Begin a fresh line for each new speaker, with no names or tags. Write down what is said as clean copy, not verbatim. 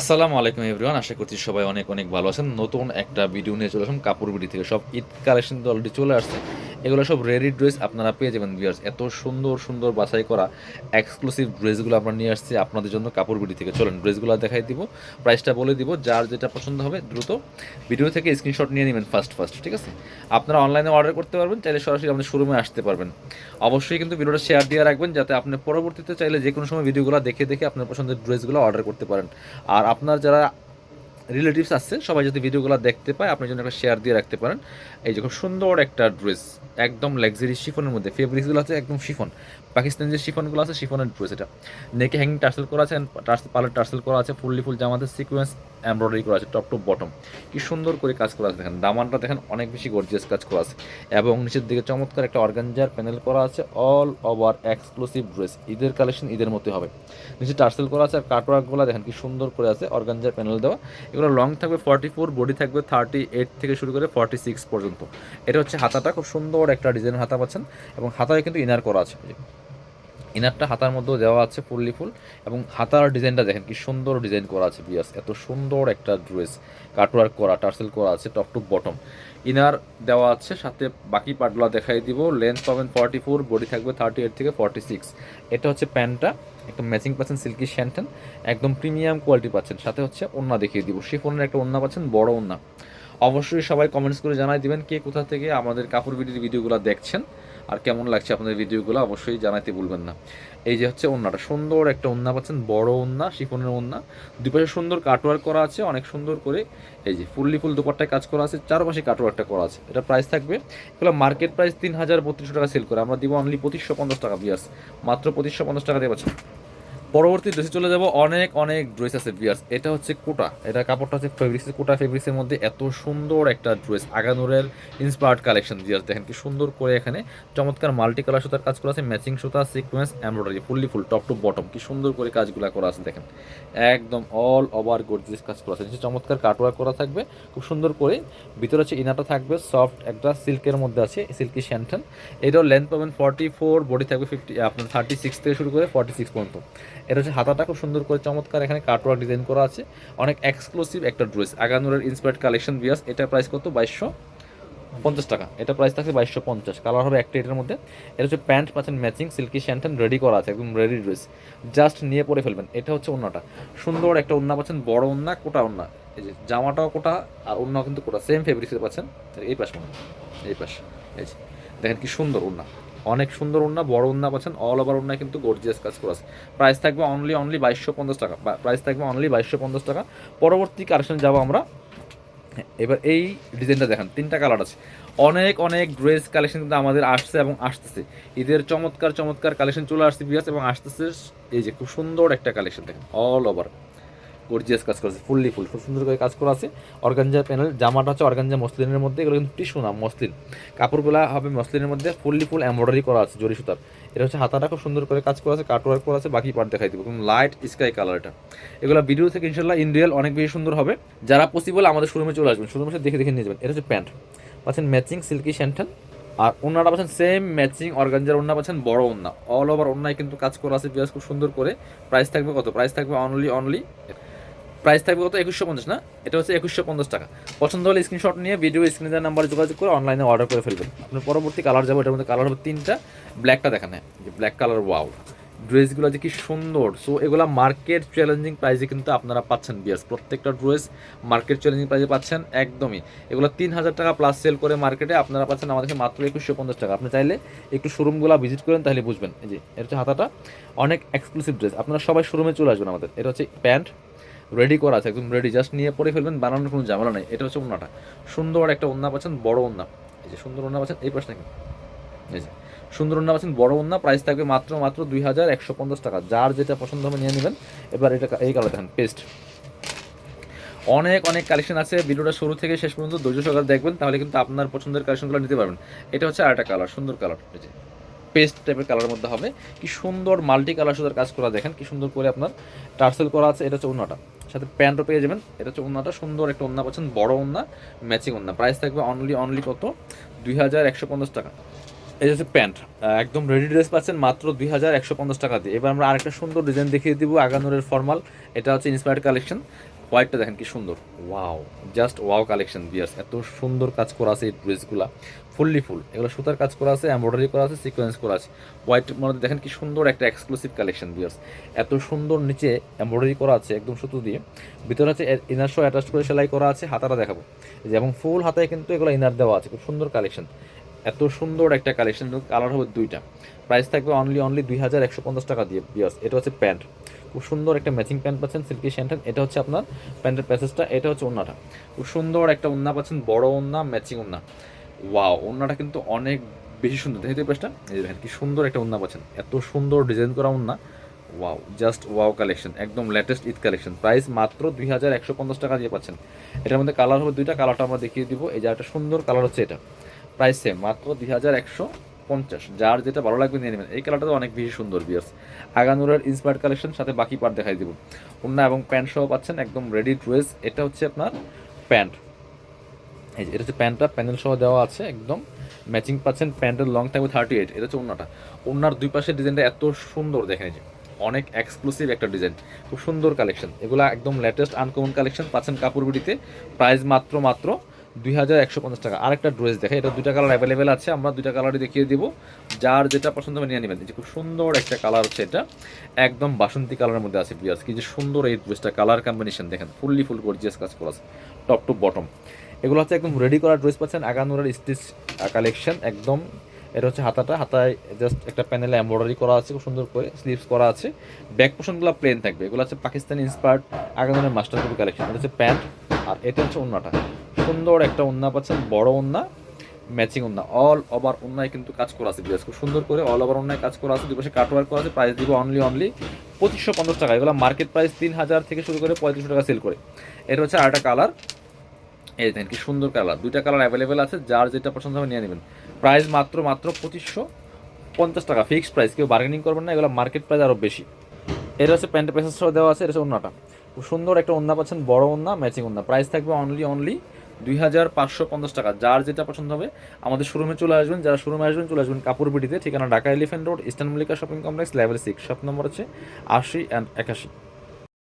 আসসালামু আলাইকুম এভরিওয়ান, আশা করছি সবাই অনেক অনেক ভালো আছেন। নতুন একটা ভিডিও নিয়ে চলে আসলাম কাপড় বিডি থেকে। সব ঈদ কালেকশন তো অলরেডি চলে আসছে। এগুলো সব রেডি ড্রেস আপনারা পেয়ে যাবেন ভিউয়ার্স। এত সুন্দর সুন্দর বাছাই করা এক্সক্লুসিভ ড্রেসগুলো আমরা নিয়ে আসছি আপনাদের জন্য কাপড় বিডি থেকে। চলেন ড্রেসগুলো দেখাই দিব, প্রাইসটা বলে দিব। যার যেটা পছন্দ হবে দ্রুত ভিডিও থেকে স্ক্রিনশট নিয়ে নেবেন ফার্স্ট ফার্স্ট, ঠিক আছে? আপনারা অনলাইনে অর্ডার করতে পারবেন, চাইলে সরাসরি আমাদের শোরুমে আসতে পারবেন। অবশ্যই কিন্তু ভিডিওটা শেয়ার দিয়ে রাখবেন, যাতে আপনি পরবর্তীতে চাইলে যে কোনো সময় ভিডিওগুলো দেখে দেখে আপনার পছন্দের ড্রেসগুলো অর্ডার করতে পারেন। আর আপনার যারা রিলেটিভস আছে সবাই যদি ভিডিওগুলো দেখতে পায়, আপনার জন্য একটা শেয়ার দিয়ে রাখতে পারেন। এই যে খুব সুন্দর একটা ড্রেস, একদম লাক্সারি শিফনের মধ্যে। ফেব্রিক্সগুলো আছে একদম শিফন, পাকিস্তানি যে শিফনগুলো আছে শিফনের ড্রেস। এটা নেকে হ্যাঙ্গিং টার্সেল করা আছে, পার্লার টার্সেল করা আছে, ফুললি ফুল জামাতে সিকোয়েন্স এমব্রয়ডারি করা আছে, টপ টু বটম কি সুন্দর করে কাজ করা আছে। দেখেন দামানটা দেখেন অনেক বেশি গর্জিয়াস কাজ করা আছে, এবং নিচের দিকে চমৎকার একটা অর্গানজার প্যানেল করা আছে। অল ওভার এক্সক্লুসিভ ড্রেস, ঈদের কালেকশন ঈদের মতো হবে। নিচে টার্সেল করা আছে, আর কাটওয়ার্কগুলো দেখেন কি সুন্দর করে আছে, অর্গানজার প্যানেল দেওয়া। এগুলো লং থাকবে 44, বডি থাকবে 38 থেকে শুরু করে 46 পর্যন্ত। এটা হচ্ছে হাতাটা, খুব সুন্দর একটা ডিজাইনের হাতা পাচ্ছেন, এবং হাতায় কিন্তু ইনার করা আছে। ইনারটা হাতার মধ্যেও দেওয়া আছে ফুললি ফুল, এবং হাতার ডিজাইনটা দেখেন কি সুন্দর ডিজাইন করা আছে বিয়াস। এত সুন্দর একটা ড্রেস, কাটওয়ার্ক করা, টার্সেল করা আছে, টপ টু বটম ইনার দেওয়া আছে। সাথে বাকি পার্টগুলো দেখাই দিব। লেন্থ পাবেন 44, বডি থাকবে 38 থেকে 46। এটা হচ্ছে প্যান্টটা, একদম ম্যাচিং পাচ্ছেন সিল্কি শ্যান্টেন, একদম প্রিমিয়াম কোয়ালিটি পাচ্ছেন। সাথে হচ্ছে ওড়না দেখিয়ে দিব, শিফনের একটা ওড়না পাচ্ছেন, বড় ওড়না। অবশ্যই সবাই কমেন্টস করে জানাই দিবেন কে কোথা থেকে আমাদের কাপড় বিডির ভিডিওগুলো দেখছেন, আর কেমন লাগছে আপনাদের ভিডিওগুলো অবশ্যই জানাইতে ভুলবেন না। এই যে হচ্ছে ওড়নাটা, সুন্দর একটা ওড়না পাচ্ছেন, বড় ওড়না, শিফনের ওড়না। দুই পাশে সুন্দর কাটওয়ার্ক করা আছে অনেক সুন্দর করে। এই যে ফুললি ফুল দুপাট্টায় কাজ করা আছে, চারপাশে কাটওয়ার্কটা করা আছে। এটা প্রাইস থাকবে, এগুলো মার্কেট প্রাইস 3032 টাকা সেল করে, আমরা দিব অনলি 2550 টাকা বিয়ার্স। মাত্র 2550 টাকা দিয়ে পাচ্ছেন। পরবর্তী ড্রেসে চলে যাব। অনেক অনেক ড্রেস আছে ভিউয়ার্স। এটা হচ্ছে কোটা, এটা কাপড়টা হচ্ছে ফেব্রিক্সের, কোটা ফেব্রিক্সের মধ্যে এত সুন্দর একটা ড্রেস, আগানুরের ইন্সপায়ার্ড কালেকশন ভিউয়ার্স। দেখেন কি সুন্দর করে এখানে চমৎকার মাল্টি কালার সুতার কাজ করা আছে, ম্যাচিং সুতা, sequence embroidery, fully full top to bottom কি সুন্দর করে কাজগুলো করা আছে। দেখেন একদম অল ওভার গর্জিয়াস কাজ করা আছে। নিচে চমৎকার কাটওয়ার্ক করা থাকবে খুব সুন্দর করে। ভিতরে হচ্ছে ইনারটা থাকবে সফট একটা সিল্কের মধ্যে আছে, সিল্কি শ্যান্টেন। এটাও লেন্থ পাবেন 44, বডি থাকবে 50, আপনার 36 থেকে শুরু করে 46 পর্যন্ত। এটা হচ্ছে হাতাটা, খুব সুন্দর করে চমৎকার এখানে কাটওয়ার্ক ডিজাইন করা আছে। অনেক এক্সক্লুসিভ একটা ড্রেস, আগানুরের ইন্সপায়ার্ড কালেকশন বিয়াস। এটা প্রাইস কত? 2250 টাকা। এটা প্রাইস থাকবে 2250, কালার হবে একটা এটার মধ্যে। এটা হচ্ছে প্যান্ট পাচ্ছেন ম্যাচিং সিল্কি শ্যান্টেন, রেডি করা আছে, একদম রেডি ড্রেস, জাস্ট নিয়ে পরে ফেলবেন। এটা হচ্ছে ওড়নাটা, সুন্দর একটা ওড়না পাচ্ছেন, বড় ওড়না, কোটা ওড়না। এই যে জামাটাও কোটা আর ওড়নাও কিন্তু কোটা, সেম ফেব্রিক্সের পাচ্ছেন। এই পাশ মনে, এই পাশ, এই যে দেখেন কি সুন্দর ওড়না, অনেক সুন্দর ওড়না, বড় ওড়না পাচ্ছেন, অল ওভার ওড়না কিন্তু গর্জিয়াস কাজ করা আছে। প্রাইস থাকবে অনলি 2250 টাকা, প্রাইস থাকবে অনলি 2250 টাকা। পরবর্তী কালেকশন যাবো আমরা। এবার এই ডিজাইনটা দেখেন, তিনটা কালার আছে। অনেক অনেক ড্রেস কালেকশন কিন্তু আমাদের আসছে এবং আসতেছে। ঈদের চমৎকার চমৎকার কালেকশন চলে আসছে বিয়াস, এবং আসতেছে। এই যে খুব সুন্দর একটা কালেকশন দেখেন, অল ওভার গর্জিয়াস কাজ করেছে, ফুললি ফুল খুব সুন্দর করে কাজ করা আছে। অর্গানজা প্যানেল, জামাটা হচ্ছে অর্গানজা মসলিনের মধ্যে, এগুলো কিন্তু টিস্যু না, মসলিন। কাপড়গুলো হবে মসলিনের মধ্যে, ফুললি ফুল এমব্রয়ডারি করা আছে জরি সুতার। এটা হচ্ছে হাতাটা, খুব সুন্দর করে কাজ করা আছে, কাটওয়ার্ক করা আছে। বাকি পার্ট দেখাই দিব, লাইট স্কাই কালার এটা। এগুলো ভিডিও থেকে ইনশাল্লাহ ইন রিয়েল অনেক বেশি সুন্দর হবে। যারা পসিবল আমাদের শোরুমে চলে আসবেন, শোরুমে দেখে দেখে নিয়ে যাবেন। এটা হচ্ছে প্যান্ট পাচ্ছেন ম্যাচিং সিল্কি শ্যান্টেন, আর ওড়নাটা পাচ্ছেন সেম ম্যাচিং অর্গানজার ওড়না পাচ্ছেন, বড় ওড়না, অল ওভার ওড়নায় কিন্তু কাজ করা আছে বিয়াস, খুব সুন্দর করে। প্রাইস থাকবে কত? প্রাইস থাকবে অনলি প্রাইস থাকবে কত? 2150 না, এটা হচ্ছে 2150 টাকা। পছন্দ হলে স্ক্রিনশট নিয়ে ভিডিও স্ক্রিনে দেওয়ার নাম্বারে যোগাযোগ করে অনলাইনে অর্ডার করে ফেলবেন। আপনার পরবর্তী কালার যাবো, এটার মধ্যে কালার হবে তিনটা। ব্ল্যাকটা দেখেন, হ্যাঁ যে ব্ল্যাক কালার, ওয়াও ড্রেসগুলো যে কি সুন্দর। সো এগুলো মার্কেট চ্যালেঞ্জিং প্রাইসে কিন্তু আপনারা পাচ্ছেন বিয়াস, প্রত্যেকটা ড্রেস মার্কেট চ্যালেঞ্জিং প্রাইসে পাচ্ছেন একদমই। এগুলো 3000 টাকা প্লাস সেল করে মার্কেটে, আপনারা পাচ্ছেন আমাদেরকে মাত্র 2150 টাকা। আপনি চাইলে একটু শোরুমগুলো ভিজিট করেন, তাহলে বুঝবেন। এই যে এটা হচ্ছে হাতাটা, অনেক এক্সক্লুসিভ ড্রেস, আপনারা সবাই শোরুমে চলে আসবেন আমাদের। এটা হচ্ছে প্যান্ট, রেডি করা আছে, একদম রেডি, জাস্ট নিয়ে পরে ফেলবেন, বানানোর কোনো ঝামেলা নেই। এটা হচ্ছে ওড়নাটা, সুন্দর একটা ওড়না পাচ্ছেন, বড় ওড়না। এই যে সুন্দর ওড়না পাচ্ছেন, এই পাশ নাকি, এই যে সুন্দর ওড়না পাচ্ছেন, বড় ওড়না। প্রাইস থাকবে মাত্র 2150 টাকা। যার যেটা পছন্দ হবে নিয়ে নেবেন। এবার এটা এই কালার দেখেন, পেস্ট। অনেক অনেক কালেকশন আছে, ভিডিওটা শুরু থেকে শেষ পর্যন্ত ধৈর্য সহকারে দেখবেন, তাহলে কিন্তু আপনার পছন্দের কালেকশনগুলো নিতে পারবেন। এটা হচ্ছে আরেকটা কালার, সুন্দর কালার, এই যে পেস্ট টাইপের কালারের মধ্যে হবে, কি সুন্দর মাল্টি কালার সুতার কাজ করা। দেখেন কি সুন্দর করে আপনার টার্সেল করা আছে। এটা হচ্ছে ওড়নাটা, সাথে প্যান্টও পেয়ে যাবেন। এটা হচ্ছে ওড়নাটা, সুন্দর একটা ওড়না পাচ্ছেন, বড় ওড়না, ম্যাচিং ওড়না। প্রাইস থাকবে অনলি কত? 2150 টাকা। এই হচ্ছে প্যান্ট, একদম রেডি ড্রেস পাচ্ছেন মাত্র 2150 টাকা দিয়ে। এবার আমরা আরেকটা সুন্দর ডিজাইন দেখিয়ে দিব, আগানুরের ফর্মাল। এটা হচ্ছে ইন্সপায়ার্ড কালেকশন, হোয়াইটটা দেখেন কি সুন্দর, wow, just wow collection viewers. এত সুন্দর কাজ করা আছে এই ড্রেসগুলা, ফুললি ফুল, এগুলো সুতার কাজ করা আছে, এমব্রয়ডারি করা আছে, সিকোয়েন্স করা আছে। হোয়াইট মধ্যে দেখেন কি সুন্দর একটা এক্সক্লুসিভ কালেকশন ভিউয়ার্স। এত সুন্দর নিচে এমব্রয়ডারি করা আছে একদম সুতো দিয়ে, ভিতরে হচ্ছে ইনার শো অ্যাটাচ করে সেলাই করা আছে, হাতাটা দেখাবো যে, এবং ফুল হাতায় কিন্তু এগুলো ইনার দেওয়া আছে, খুব সুন্দর কালেকশন। এত সুন্দর একটা কালেকশন, কালার হবে দুইটা, প্রাইস থাকবে অনলি 2150 টাকা দিয়ে ভিউয়ার্স। এটা হচ্ছে প্যান্ট, খুব সুন্দর একটা ম্যাচিং প্যান্ট পাচ্ছেন সিল্কি শ্যান্টেন। এটা হচ্ছে আপনার প্যান্টের প্যাসেজটা, এটা হচ্ছে ওন্নাটা, খুব সুন্দর একটা ওন্না পাচ্ছেন, বড় ওন্না, ম্যাচিং ওন্না। ওয়াও, ওন্নাটা কিন্তু অনেক বেশি সুন্দর, দেখতে পেছটা এই দেখেন কি সুন্দর একটা ওন্না পাচ্ছেন, এত সুন্দর ডিজাইন করা ওন্না। ওয়াও, জাস্ট ওয়াও কালেকশন, একদম লেটেস্ট ঈদ কালেকশন। প্রাইস মাত্র 2150 টাকা দিয়ে পাচ্ছেন। এটার মধ্যে কালার হবে দুইটা, কালারটা আমরা দেখিয়ে দিব। এই যে একটা সুন্দর কালার হচ্ছে এটা, প্রাইস সেম মাত্র 2150। যার যেটা ভালো লাগবে নিয়ে নেবেন। এই কালারটা তো অনেক বেশি সুন্দর ভিউয়ার্স, আগানুরের ইন্সপায়ার্ড কালেকশন, সাথে বাকি পার্ট দেখাই দিব। ওন্না এবং প্যান্ট সহ পাচ্ছেন, একদম রেডি ড্রেস। এটা হচ্ছে আপনার প্যান্ট, এই যে এটা হচ্ছে প্যান্টটা, প্যানেল সহ দেওয়া আছে, একদম ম্যাচিং পাচ্ছেন। প্যান্টের লং থাকবে 38। এটা হচ্ছে ওন্নাটা, ওন্নার দুই পাশের ডিজাইনটা এত সুন্দর দেখেন, এই যে অনেক এক্সক্লুসিভ একটা ডিজাইন, খুব সুন্দর কালেকশন। এগুলা একদম লেটেস্ট আনকমন কালেকশন পাচ্ছেন কাপড় বিডিতে। প্রাইস মাত্র 2150 টাকা। আরেকটা ড্রেস দেখে, এটা দুইটা কালার অ্যাভেলেবেল আছে, আমরা দুইটা কালারই দেখিয়ে দিব, যার যেটা পছন্দ হবে নিয়ে নেবেন। যে খুব সুন্দর একটা কালার হচ্ছে এটা, একদম বাসন্তী কালারের মধ্যে আছে ভিউয়ার্স। কি যে সুন্দর এই ড্রেসটা, কালার কম্বিনেশন দেখেন, ফুললি ফুল গর্জিয়াস কাজ করা আছে টপ টু বটম। এগুলো হচ্ছে একদম রেডি করা ড্রেস পাচ্ছেন, আগানুরের স্টিচ কালেকশন একদম। এটা হচ্ছে হাতাটা, হাতায় জাস্ট একটা প্যানেলে এমব্রয়ডারি করা আছে, খুব সুন্দর করে স্লিভস করা আছে। ব্যাক পোর্শনগুলো প্লেন থাকবে। এগুলো হচ্ছে পাকিস্তানি ইন্সপায়ার্ড আগানুরের মাস্টার কপি কালেকশন। এটা হচ্ছে প্যান্ট, আর এটা হচ্ছে ওন্নাটা, সুন্দর একটা ওন্না পাচ্ছেন, বড় ওন্না, ম্যাচিং ওন্না, অল ওভার ওন্নায় কিন্তু কাজ করা আছে বিকজ খুব সুন্দর করে অল ওভার ওন্নায় কাজ করা আছে, দুই পাশে কাট ওয়ার্ক করা আছে। প্রাইস দিব অনলি 2550 টাকা। এগুলো মার্কেট প্রাইস 3000 থেকে শুরু করে 3500 টাকা সেল করে। এটা হচ্ছে আরেকটা কালার, এই দেখেন কি সুন্দর কালার, দুইটা কালার অ্যাভেলেবেল আছে, যার যেটা পছন্দ হবে নিয়ে নেবেন। প্রাইস মাত্র 2550 টাকা, ফিক্সড প্রাইস, কেউ বার্গেনিং করবেন না, এগুলো মার্কেট প্রাইস আরও বেশি। এটা হচ্ছে প্যান্টের প্যাসেজ সহ দেওয়া আছে, এটা হচ্ছে ওন্নাটা, খুব সুন্দর একটা ওন্না পাচ্ছেন, বড় ওন্না, ম্যাচিং ওন্না। প্রাইস থাকবে অনলি 2550 টাকা। যার যেটা পছন্দ হবে আমাদের শোরুমে চলে আসবেন, যারা শোরুমে আসবেন চলে আসবেন কাপড় বিডিতে, ঠিকানা Dhaka elephant road, eastern Mallika shopping complex, level 6, shop number হচ্ছে 80 অ্যান্ড 81।